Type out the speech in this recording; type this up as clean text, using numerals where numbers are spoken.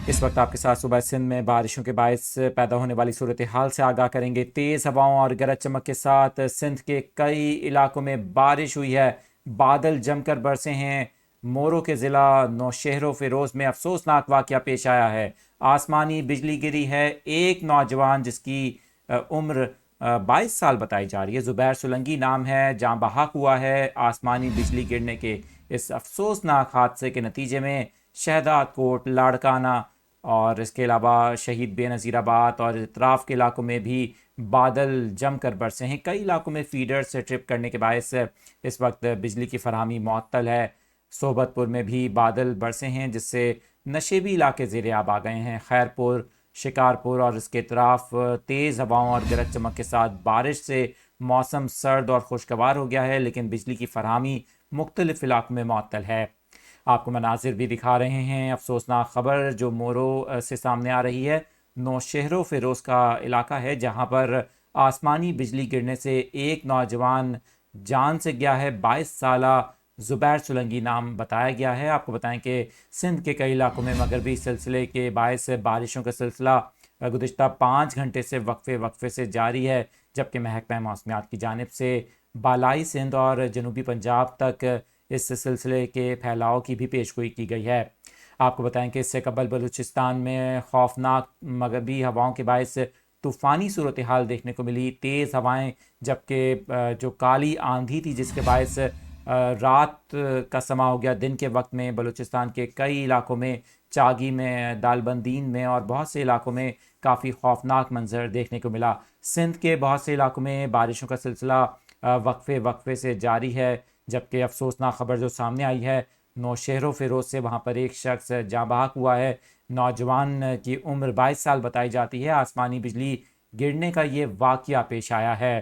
اس وقت آپ کے ساتھ صوبہ سندھ میں بارشوں کے باعث پیدا ہونے والی صورتحال سے آگاہ کریں گے۔ تیز ہواؤں اور گرج چمک کے ساتھ سندھ کے کئی علاقوں میں بارش ہوئی ہے، بادل جم کر برسے ہیں۔ مورو کے ضلع نوشہر و فیروز میں افسوسناک واقعہ پیش آیا ہے، آسمانی بجلی گری ہے۔ ایک نوجوان جس کی عمر 22 سال بتائی جا رہی ہے، زبیر سولنگی نام ہے، جاں بحق ہوا ہے آسمانی بجلی گرنے کے اس افسوسناک حادثے کے نتیجے میں شہداد کوٹ، لاڑکانہ اور اس کے علاوہ شہید بے نظیر آباد اور اطراف کے علاقوں میں بھی بادل جم کر برسے ہیں۔ کئی علاقوں میں فیڈر سے ٹرپ کرنے کے باعث اس وقت بجلی کی فراہمی معطل ہے۔ صحبت پور میں بھی بادل برسے ہیں جس سے نشیبی علاقے زیر آب آ گئے ہیں۔ خیرپور، شکارپور اور اس کے اطراف تیز ہواؤں اور گرج چمک کے ساتھ بارش سے موسم سرد اور خوشگوار ہو گیا ہے، لیکن بجلی کی فراہمی مختلف علاقوں میں معطل ہے۔ آپ کو مناظر بھی دکھا رہے ہیں۔ افسوسناک خبر جو مورو سے سامنے آ رہی ہے، نوشہر و فیروز کا علاقہ ہے، جہاں پر آسمانی بجلی گرنے سے ایک نوجوان جان سے گیا ہے۔ 22 سالہ زبیر سولنگی نام بتایا گیا ہے۔ آپ کو بتائیں کہ سندھ کے کئی علاقوں میں مغربی سلسلے کے باعث بارشوں کا سلسلہ گزشتہ 5 گھنٹے سے وقفے سے جاری ہے، جبکہ محکمہ موسمیات کی جانب سے بالائی سندھ اور جنوبی پنجاب تک اس سلسلے کے پھیلاؤ کی بھی پیشگوئی کی گئی ہے۔ آپ کو بتائیں کہ اس سے قبل بلوچستان میں خوفناک مغربی ہواؤں کے باعث طوفانی صورتحال دیکھنے کو ملی، تیز ہوائیں، جبکہ جو کالی آندھی تھی جس کے باعث رات کا سما ہو گیا۔ دن کے وقت میں بلوچستان کے کئی علاقوں میں، چاگی میں، دالبندین میں اور بہت سے علاقوں میں کافی خوفناک منظر دیکھنے کو ملا۔ سندھ کے بہت سے علاقوں میں بارشوں کا سلسلہ وقفے سے جاری ہے، جبکہ افسوسناک خبر جو سامنے آئی ہے نوشہر و فیروز سے، وہاں پر ایک شخص جاں بحق ہوا ہے۔ نوجوان کی عمر 22 سال بتائی جاتی ہے۔ آسمانی بجلی گرنے کا یہ واقعہ پیش آیا ہے۔